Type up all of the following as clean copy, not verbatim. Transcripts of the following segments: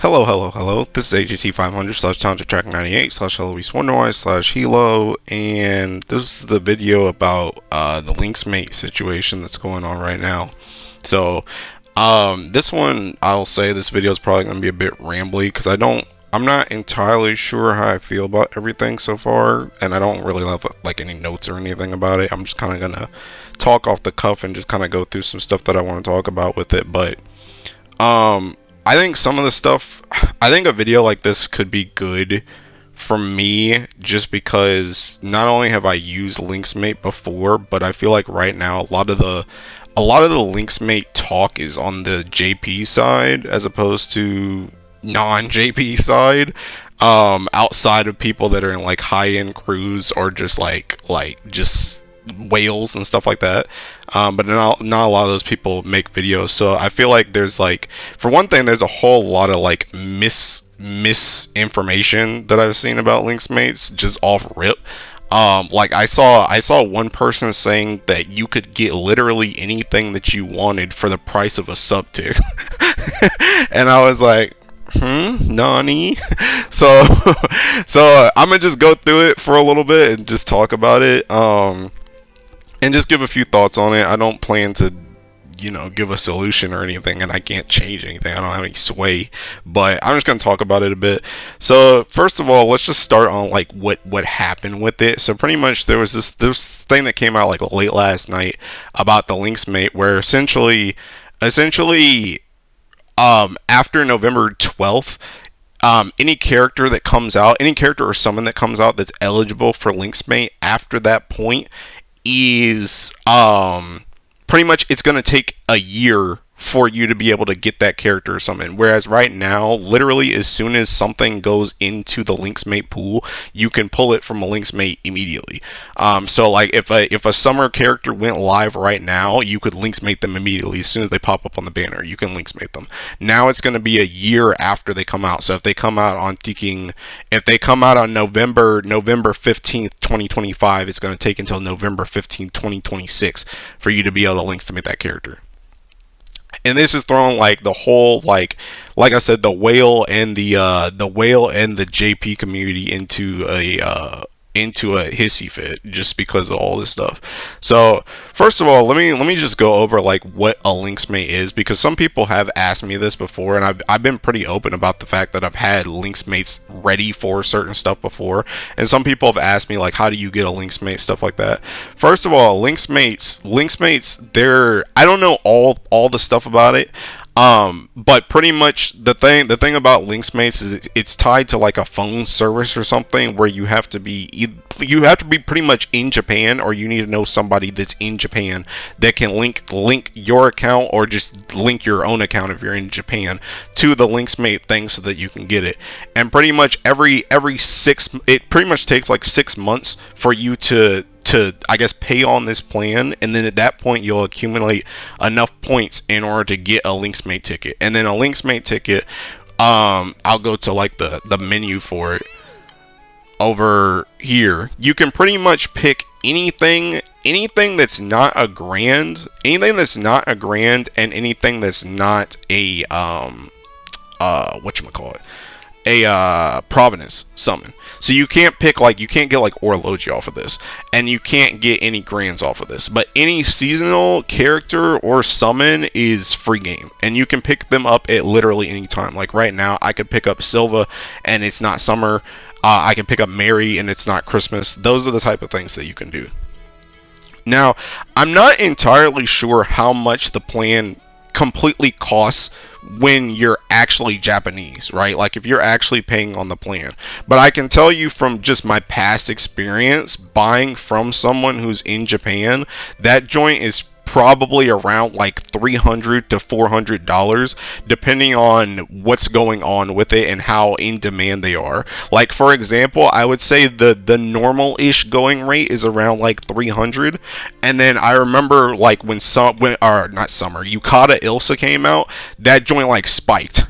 Hello, hello, hello. This is AGT 500 slash Tundra Track 98 slash Eloise Wonderwise slash Hilo, and this is the video about the Linksmate situation that's going on right now. So, this one, I'll say this video is probably going to be a bit rambly because I'm not entirely sure how I feel about everything so far, and I don't really have like any notes or anything about it. I'm just kind of gonna talk off the cuff and just kind of go through some stuff that I want to talk about with it, but I think some of the stuff, I think a video like this could be good for me just because not only have I used Linksmate before, but I feel like right now a lot of the Linksmate talk is on the JP side as opposed to non-JP side. Outside of people that are in like high-end crews or just like just whales and stuff like that, but not a lot of those people make videos. So I feel like there's like, for one thing, there's a whole lot of like misinformation that I've seen about Linksmates just off rip. Like I saw one person saying that you could get literally anything that you wanted for the price of a sub tick, and I was like, nani? So I'm gonna just go through it for a little bit and just talk about it, and just give a few thoughts on it. I don't plan to, give a solution or anything, and I can't change anything. I don't have any sway, but I'm just gonna talk about it a bit. So first of all, let's just start on like what happened with it. So pretty much there was this thing that came out like late last night about the Linksmate, where essentially after November 12th, any character or summon that comes out that's eligible for Linksmate after that point is pretty much, it's going to take a year for you to be able to get that character or summon. Whereas right now, literally as soon as something goes into the Linksmate pool, you can pull it from a Linksmate immediately. So like if a summer character went live right now, you could Linksmate them immediately. As soon as they pop up on the banner, you can Linksmate them. Now it's going to be a year after they come out. So if they come out on November 15th, 2025, it's going to take until November 15th, 2026 for you to be able to Linksmate that character. And this is throwing like the whole like I said, the whale and the JP community into a hissy fit just because of all this stuff. So first of all, let me just go over like what a Linksmate is, because some people have asked me this before, and I've been pretty open about the fact that I've had Linksmates ready for certain stuff before, and some people have asked me like, how do you get a Linksmate, stuff like that. First of all, Linksmates, I don't know all the stuff about it. But pretty much the thing about Linksmates is it's tied to like a phone service or something, where you have to be pretty much in Japan, or you need to know somebody that's in Japan that can link your account, or just link your own account if you're in Japan, to the Linksmate thing so that you can get it. And pretty much it pretty much takes like 6 months for you to I guess pay on this plan, and then at that point you'll accumulate enough points in order to get a Linksmate ticket. And then a Linksmate ticket, I'll go to like the menu for it over here. You can pretty much pick anything that's not a grand, and anything that's not a a Providence summon. So you can't pick you can't get like Orologi off of this, and you can't get any grands off of this, but any seasonal character or summon is free game, and you can pick them up at literally any time. Like right now I could pick up Silva and it's not summer. I can pick up Mary and it's not Christmas. Those are the type of things that you can do. Now, I'm not entirely sure how much the plan completely costs when you're actually Japanese, right? Like if you're actually paying on the plan. But I can tell you from just my past experience buying from someone who's in Japan, that joint is probably around like $300 to $400, depending on what's going on with it and how in demand they are. Like for example, I would say the normal-ish going rate is around like 300, and then I remember like when not summer, Yukata Ilsa came out, that joint like spiked.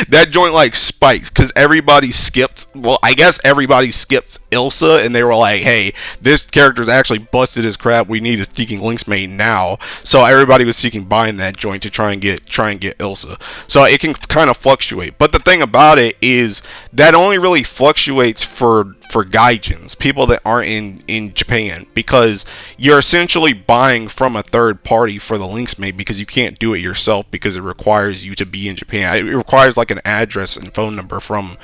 That joint like spiked because everybody skipped. Well, I guess everybody skipped Ilsa, and they were like, "Hey, this character's actually busted as crap. We need a freaking Linksmate now." now. So everybody was seeking buying that joint to try and get Ilsa. So it can kind of fluctuate. But the thing about it is that only really fluctuates for gaijins, people that aren't in Japan, because you're essentially buying from a third party for the Linksmate, because you can't do it yourself because it requires you to be in Japan. It requires like an address and phone number from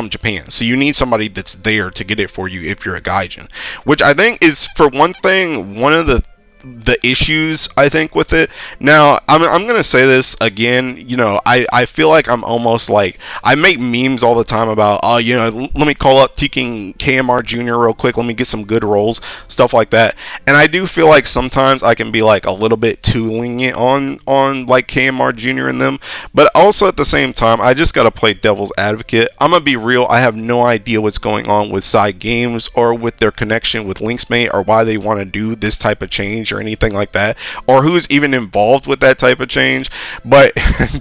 Japan. So you need somebody that's there to get it for you if you're a gaijin, which I think is, for one thing, one of the issues I think with it. Now I'm gonna say this again, you know, I feel like I'm almost like, I make memes all the time about, oh, you know, let me call up Teking KMR Jr. real quick, let me get some good rolls, stuff like that. And I do feel like sometimes I can be like a little bit too lenient on like KMR Jr. and them, but also at the same time I just gotta play devil's advocate. I'm gonna be real, I have no idea what's going on with Cygames or with their connection with Linksmate, or why they want to do this type of change or anything like that, or who's even involved with that type of change. But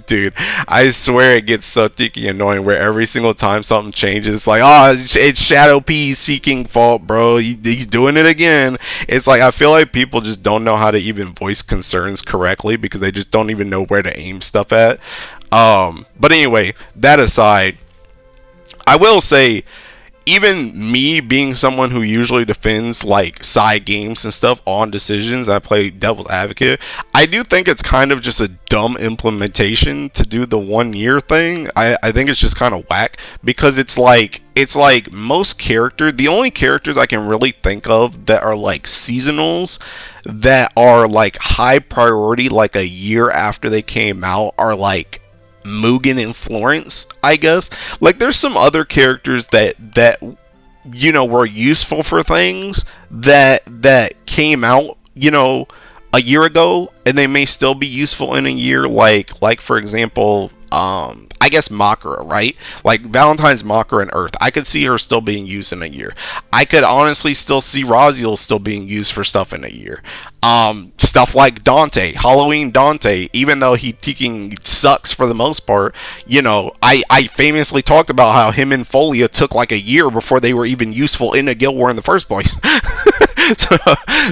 dude, I swear it gets so tiki annoying where every single time something changes, like, oh, it's Shadow P seeking fault, bro, he's doing it again. It's like, I feel like people just don't know how to even voice concerns correctly because they just don't even know where to aim stuff at. But anyway, that aside, I will say, even me being someone who usually defends like Cygames and stuff on decisions, I play devil's advocate, I do think it's kind of just a dumb implementation to do the 1 year thing. I think it's just kind of whack, because it's like most characters, the only characters I can really think of that are like seasonals that are like high priority like a year after they came out are like Mugen and Florence, I guess. Like, there's some other characters that you know were useful for things that came out, you know, a year ago, and they may still be useful in a year. Like for example, I guess Makara, right? Like Valentine's Makara and Earth. I could see her still being used in a year. I could honestly still see Raziel still being used for stuff in a year. Stuff like Dante, Halloween Dante, even though he sucks for the most part, you know, I famously talked about how him and Folia took like a year before they were even useful in a guild war in the first place.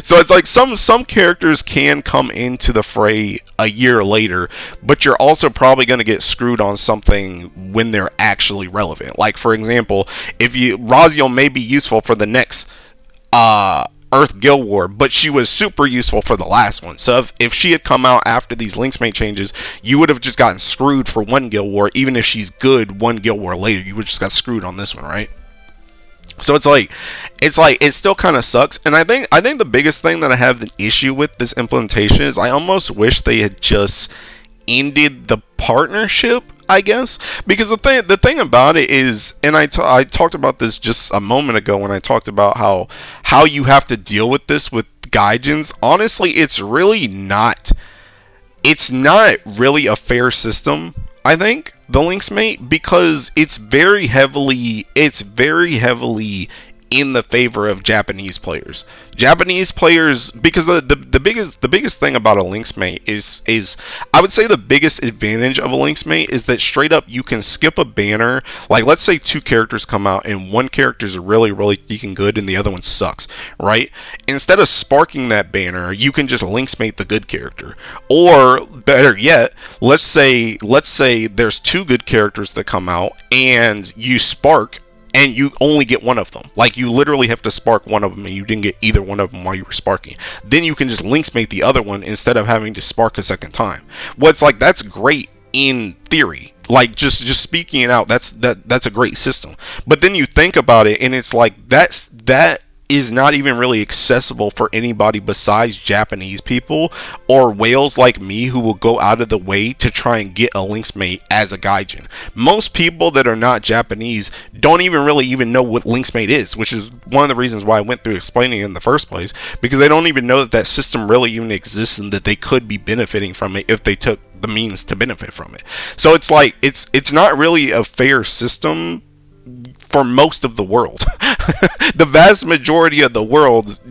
So it's like some characters can come into the fray a year later, but you're also probably going to get screwed on something when they're actually relevant. Like, for example, if Raziel may be useful for the next Earth Guild War, but she was super useful for the last one. So if she had come out after these Linksmate changes, you would have just gotten screwed for one Guild War. Even if she's good one Guild War later, you would just got screwed on this one, right? So it's like it still kind of sucks. And I think the biggest thing that I have an issue with this implementation is I almost wish they had just ended the partnership, I guess, because the thing about it is, and I talked about this just a moment ago when I talked about how you have to deal with this with gaijins. Honestly, it's not really a fair system, I think, the Linksmate, because it's very heavily in the favor of Japanese players. Because the biggest thing about a Linksmate is I would say the biggest advantage of a Linksmate is that straight up you can skip a banner. Like, let's say two characters come out and one character is really freaking good and the other one sucks, right? Instead of sparking that banner, you can just Linksmate the good character. Or better yet, let's say there's two good characters that come out and you spark and you only get one of them. Like, you literally have to spark one of them and you didn't get either one of them while you were sparking. Then you can just Linksmate the other one instead of having to spark a second time. Well, it's like, that's great in theory. Like, just speaking it out, that's a great system. But then you think about it and it's like, that is not even really accessible for anybody besides Japanese people or whales like me who will go out of the way to try and get a Linksmate as a gaijin. Most people that are not Japanese don't even know what Linksmate is, which is one of the reasons why I went through explaining it in the first place, because they don't even know that system really even exists and that they could be benefiting from it if they took the means to benefit from it. So it's like, it's not really a fair system for most of the world. The vast majority of the world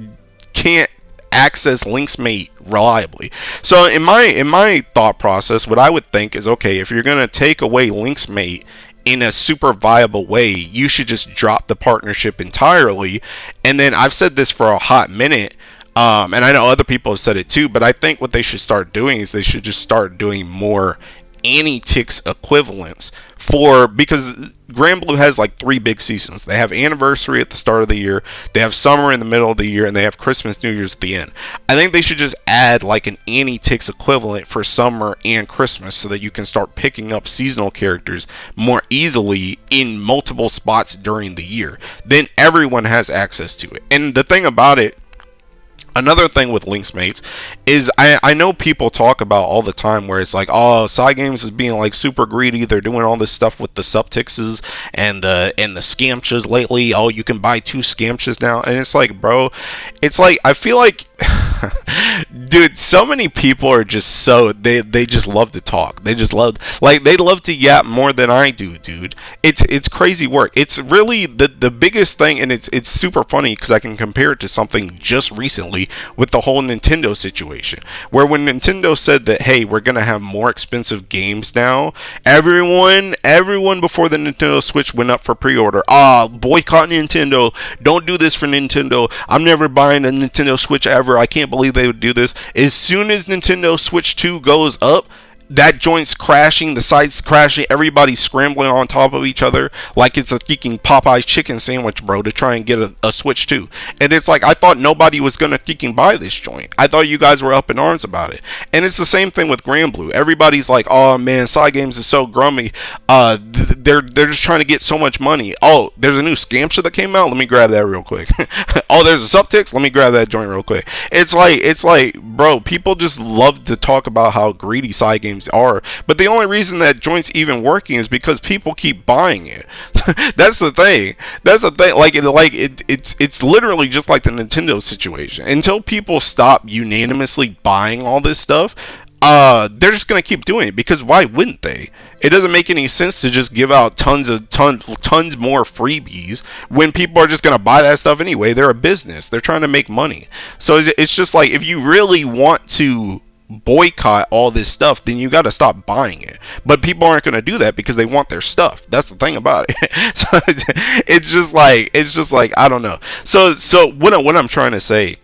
can't access Linksmate reliably. So in my thought process, what I would think is, okay, if you're going to take away Linksmate in a super viable way, you should just drop the partnership entirely. And then, I've said this for a hot minute, And I know other people have said it too, but I think what they should start doing is they should just start doing more anti-ticks equivalents for, because Grand Blue has like 3 big seasons. They have anniversary at the start of the year, they have summer in the middle of the year, and they have Christmas, New Year's at the end. I think they should just add like an anti-ticks equivalent for summer and Christmas so that you can start picking up seasonal characters more easily in multiple spots during the year. Then everyone has access to it. And the thing about it, another thing with Linksmates is I know people talk about all the time where it's like, oh, Cygames is being like super greedy. They're doing all this stuff with the subtixes and the scamchas lately. Oh, you can buy 2 scamchas now. And it's like, bro, it's like, I feel like dude, so many people are just so they just love to talk. They just love, like, they love to yap more than I do, dude. It's crazy work. It's really the biggest thing, and it's super funny because I can compare it to something just recently with the whole Nintendo situation, where when Nintendo said that, hey, we're gonna have more expensive games now, everyone before the Nintendo Switch went up for pre-order. Boycott Nintendo. Don't do this for Nintendo. I'm never buying a Nintendo Switch ever. I can't believe they would do this. As soon as Nintendo Switch 2 goes up, that joint's crashing, the site's crashing, everybody's scrambling on top of each other like it's a freaking Popeye's chicken sandwich, bro, to try and get a Switch 2. And it's like, I thought nobody was gonna freaking buy this joint. I thought you guys were up in arms about it. And it's the same thing with Grand Blue. Everybody's like, oh man, Cygames is so grummy. They're just trying to get so much money. Oh, there's a new scamcha that came out. Let me grab that real quick. Oh, there's a subtext. Let me grab that joint real quick. It's like, bro, people just love to talk about how greedy Cygames are, but the only reason that joint's even working is because people keep buying it. That's the thing. It's literally just like the Nintendo situation. Until people stop unanimously buying all this stuff, they're just gonna keep doing it, because why wouldn't they? It doesn't make any sense to just give out tons more freebies when people are just gonna buy that stuff anyway. They're a business. They're trying to make money. So it's just like, if you really want to boycott all this stuff, then you got to stop buying it. But people aren't going to do that because they want their stuff. That's the thing about it. So it's just like I don't know. So what I'm trying to say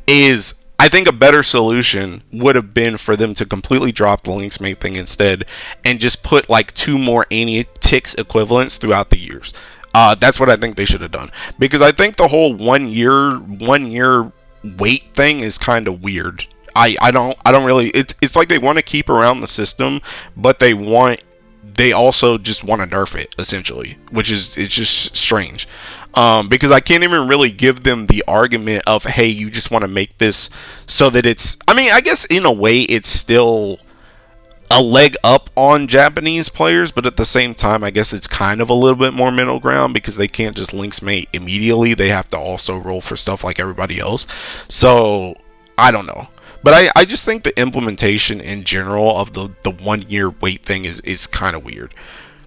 is, I think a better solution would have been for them to completely drop the Linksmate thing instead, and just put like 2 more anti-ticks equivalents throughout the years. That's what I think they should have done, because I think the whole one year wait thing is kind of weird. I don't really, it's like they want to keep around the system, but they also just want to nerf it, essentially, which is, it's just strange. Because I can't even really give them the argument of, hey, you just want to make this so that it's, I mean, I guess in a way it's still a leg up on Japanese players, but at the same time, I guess it's kind of a little bit more middle ground, because they can't just Linksmate immediately. They have to also roll for stuff like everybody else. So I don't know. But I just think the implementation in general of the 1 year wait thing is kind of weird.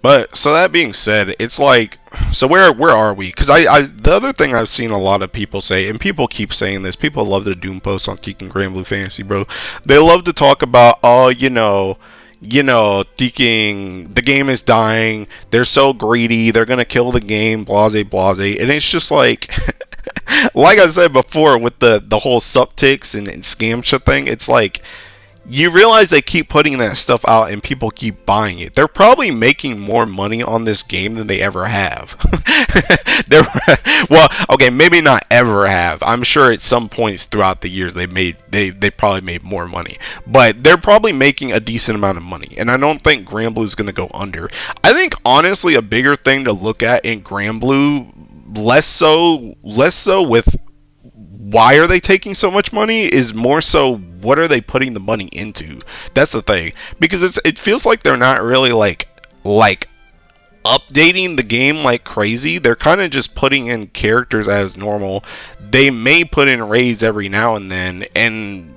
But so that being said, it's like, so where are we? Because the other thing I've seen a lot of people say, and people keep saying this, people love the Doom posts on Geek and Grand Blue Fantasy, bro. They love to talk about, oh, thinking the game is dying, they're so greedy, they're gonna kill the game, blase blase. And it's just like, like I said before with the whole subtext and scamcha thing, it's like, you realize they keep putting that stuff out and people keep buying it. They're probably making more money on this game than they ever have. Well, okay, maybe not ever have. I'm sure at some points throughout the years they probably made more money. But they're probably making a decent amount of money. And I don't think Grand Blue is going to go under. I think honestly a bigger thing to look at in Grand Blue, less so with why are they taking so much money, is more so what are they putting the money into. That's the thing, because it feels like they're not really like updating the game like crazy. They're kind of just putting in characters as normal. They may put in raids every now and then, and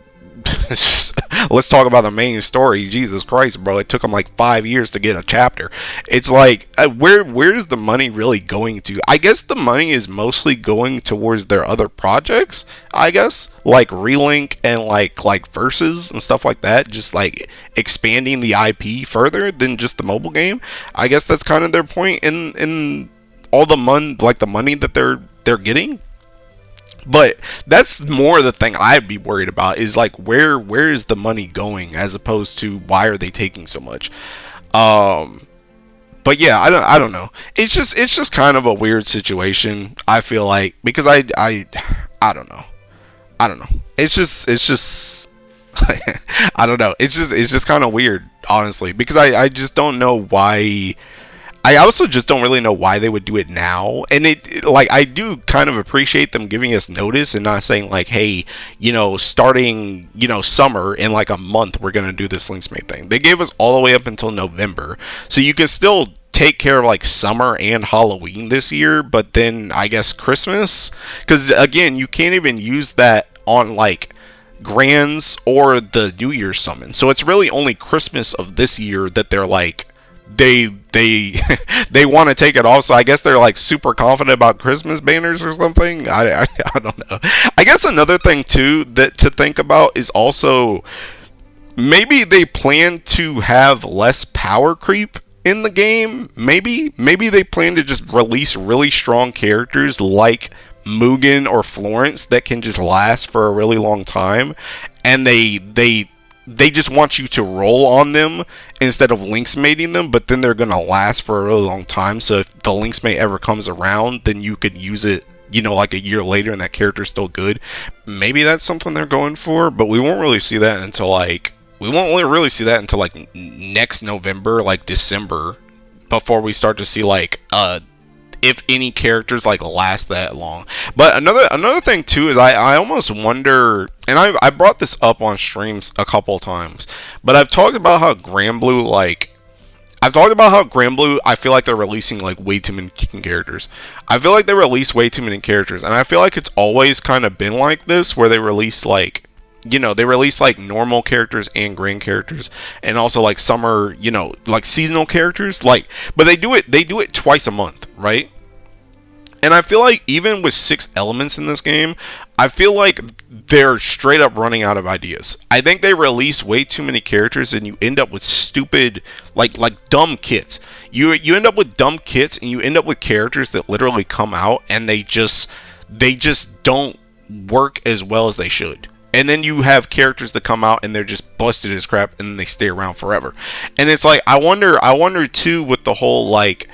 let's talk about the main story. Jesus Christ, bro, it took them like 5 years to get a chapter. It's like, where's the money really going to? I guess the money is mostly going towards their other projects, I guess, like Relink and like Versus and stuff like that, just like expanding the IP further than just the mobile game. I guess that's kind of their point in all the money, like the money that they're getting. But that's more the thing I'd be worried about is like where is the money going as opposed to why are they taking so much. Um, but yeah, I don't know. It's just kind of a weird situation. I feel like because I don't know. I don't know. It's just I don't know. It's just kind of weird, honestly, because I just don't know why. I also just don't really know why they would do it now. And like, I do kind of appreciate them giving us notice and not saying like, hey, starting, summer in like a month, we're going to do this Linksmate thing. They gave us all the way up until November. So you can still take care of like summer and Halloween this year, but then I guess Christmas, because again, you can't even use that on like Grands or the New Year's summon. So it's really only Christmas of this year that they're like, they they want to take it off. So I guess they're like super confident about Christmas banners or something. I don't know. I guess another thing too that to think about is also maybe they plan to have less power creep in the game. Maybe they plan to just release really strong characters like Mugen or Florence that can just last for a really long time, and they just want you to roll on them instead of links mating them, but then they're gonna last for a really long time. So if the links mate ever comes around, then you could use it, like a year later, and that character's still good. Maybe that's something they're going for, but we won't really see that until like next November, like December, before we start to see like if any characters like last that long. But another thing too is I almost wonder, and I brought this up on streams a couple times, but I've talked about how Grand Blue, I feel like they're releasing like way too many characters. I feel like they release way too many characters, and I feel like it's always kind of been like this, where they release like, they release like normal characters and grand characters, and also like summer, like seasonal characters, like, but they do it twice a month, right? And I feel like even with 6 elements in this game, I feel like they're straight up running out of ideas. I think they release way too many characters, and you end up with stupid, like dumb kits. You end up with dumb kits, and you end up with characters that literally come out and they just don't work as well as they should. And then you have characters that come out and they're just busted as crap, and then they stay around forever. And it's like I wonder too, with the whole like,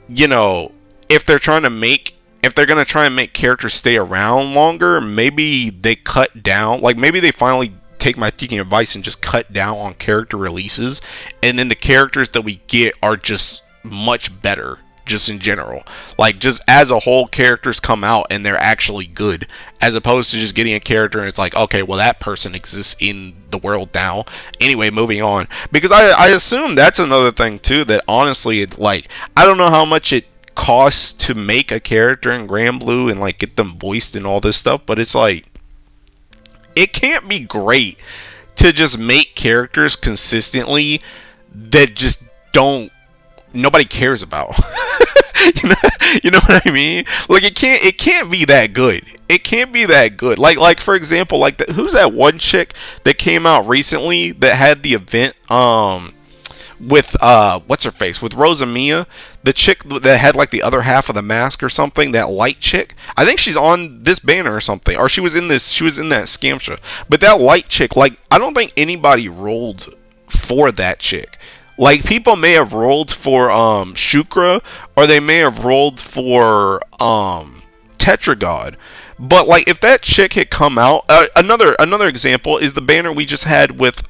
if they're gonna try and make characters stay around longer, maybe they cut down. Like maybe they finally take my teaching advice and just cut down on character releases, and then the characters that we get are just much better, just in general. Like just as a whole, characters come out and they're actually good, as opposed to just getting a character and it's like, okay, well that person exists in the world now. Anyway, moving on, because I assume that's another thing too, that honestly, like, I don't know how much it costs to make a character in Grand Blue and like get them voiced and all this stuff, but it's like, it can't be great to just make characters consistently that just nobody cares about. you know what I mean? Like it can't be that good. It can't be that good. Like for example, like who's that one chick that came out recently that had the event with what's her face, with Rosamia, the chick that had like the other half of the mask or something, that light chick. I think she's on this banner or something, or she was in that scamsha. But that light chick, like, I don't think anybody rolled for that chick. Like, people may have rolled for Shukra, or they may have rolled for Tetragod. But like, if that chick had come out, another example is the banner we just had with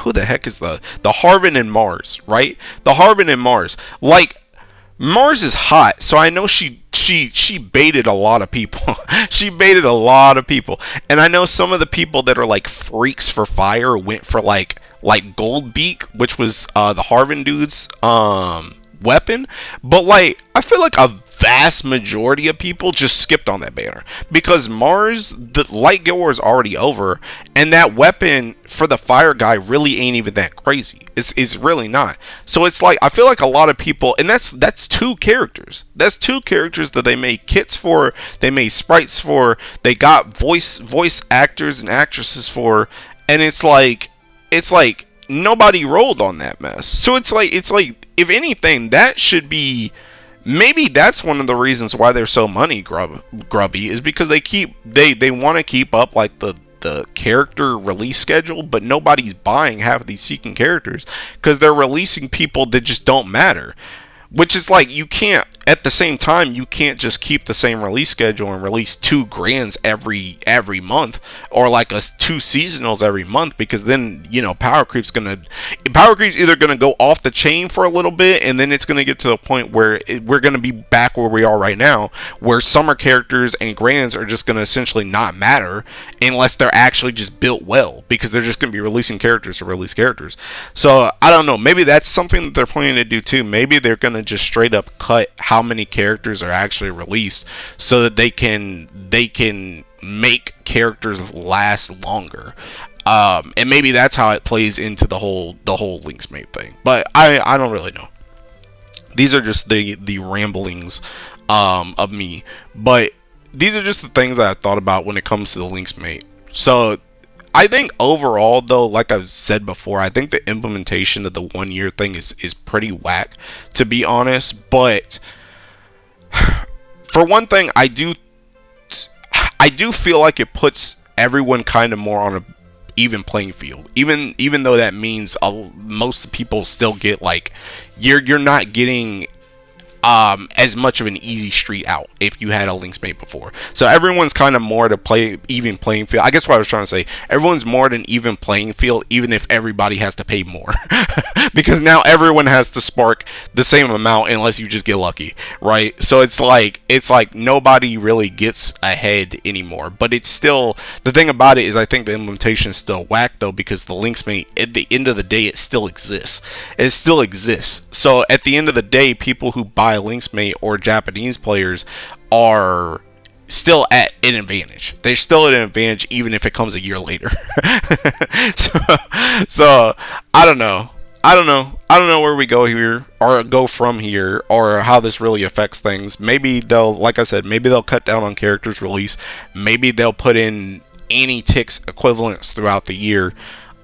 who the heck is the Harvin and Mars, right? The Harvin and Mars. Like, Mars is hot, so I know she baited a lot of people. She baited a lot of people. And I know some of the people that are like freaks for fire went for like Goldbeak, which was the Harvin dude's weapon. But like, I feel like a vast majority of people just skipped on that banner because Mars, the light guild war is already over, and that weapon for the fire guy really ain't even that crazy. It's really not. So it's like, I feel like a lot of people, and that's 2 characters. That's 2 characters that they made kits for, they made sprites for, they got voice actors and actresses for, and it's like nobody rolled on that mess. So it's like if anything, that should be maybe that's one of the reasons why they're so grubby is because they want to keep up like the character release schedule, but nobody's buying half of these Seeking characters because they're releasing people that just don't matter. Which is like, you can't, at the same time, you can't just keep the same release schedule and release 2 grands every month, or like two seasonals every month, because then, Power Creep's either gonna go off the chain for a little bit, and then it's gonna get to the point where we're gonna be back where we are right now, where summer characters and grands are just gonna essentially not matter unless they're actually just built well, because they're just gonna be releasing characters to release characters. So I don't know, maybe that's something that they're planning to do too. Maybe they're gonna just straight up cut how many characters are actually released so that they can make characters last longer. And maybe that's how it plays into the whole Linksmate thing. But I don't really know. These are just the ramblings of me. But these are just the things that I thought about when it comes to the Linksmate. So I think overall, though, like I've said before, I think the implementation of the 1 year thing is pretty whack, to be honest. But for one thing, I do feel like it puts everyone kind of more on a even playing field. Even though that means most people still get like, you're not getting as much of an easy street out if you had a Linksmate before. So everyone's kind of more to play even playing field. I guess what I was trying to say, everyone's more at an even playing field, even if everybody has to pay more. Because now everyone has to spark the same amount unless you just get lucky, right? So it's like nobody really gets ahead anymore. But it's still, the thing about it is, I think the implementation is still whack though, because the Linksmate, at the end of the day, it still exists. It still exists. So at the end of the day, people who buy Linksmate or Japanese players are still at an advantage. They're still at an advantage even if it comes a year later. so I don't know. I don't know where we go here, or go from here, or how this really affects things. Maybe they'll, like I said, maybe they'll cut down on characters release. Maybe they'll put in anti-ticks equivalents throughout the year.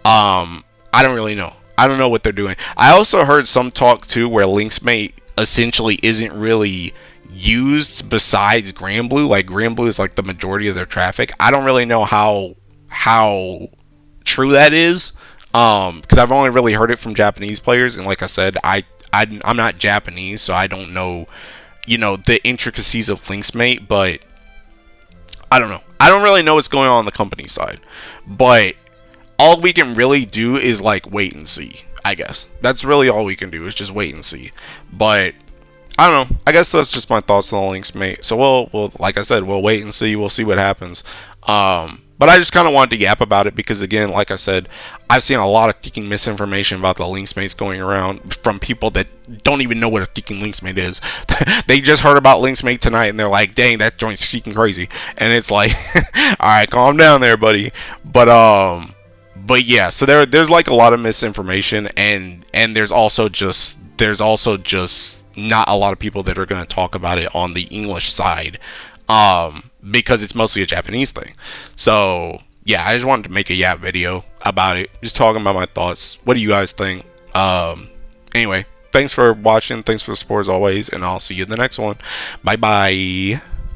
I don't really know. I don't know what they're doing. I also heard some talk too where Linksmate essentially isn't really used besides Granblue. Like, Granblue is like the majority of their traffic. I don't really know how true that is, because I've only really heard it from Japanese players, and like I said, I'm not Japanese, so I don't know the intricacies of Linksmate. But I don't know. I don't really know what's going on the company side, but all we can really do is like wait and see. I guess that's really all we can do, is just wait and see. But I don't know. I guess that's just my thoughts on the Linksmate. So we'll like I said, we'll wait and see. We'll see what happens. But I just kind of wanted to yap about it because, again, like I said, I've seen a lot of freaking misinformation about the Linksmates going around from people that don't even know what a freaking Linksmate is. They just heard about Linksmate tonight and they're like, dang, that joint's freaking crazy. And it's like, alright, calm down there, buddy. But yeah, so there's like a lot of misinformation, and there's also just not a lot of people that are going to talk about it on the English side, because it's mostly a Japanese thing. So yeah, I just wanted to make a yap video about it, just talking about my thoughts. What do you guys think? Anyway, thanks for watching, thanks for the support as always, and I'll see you in the next one. Bye bye.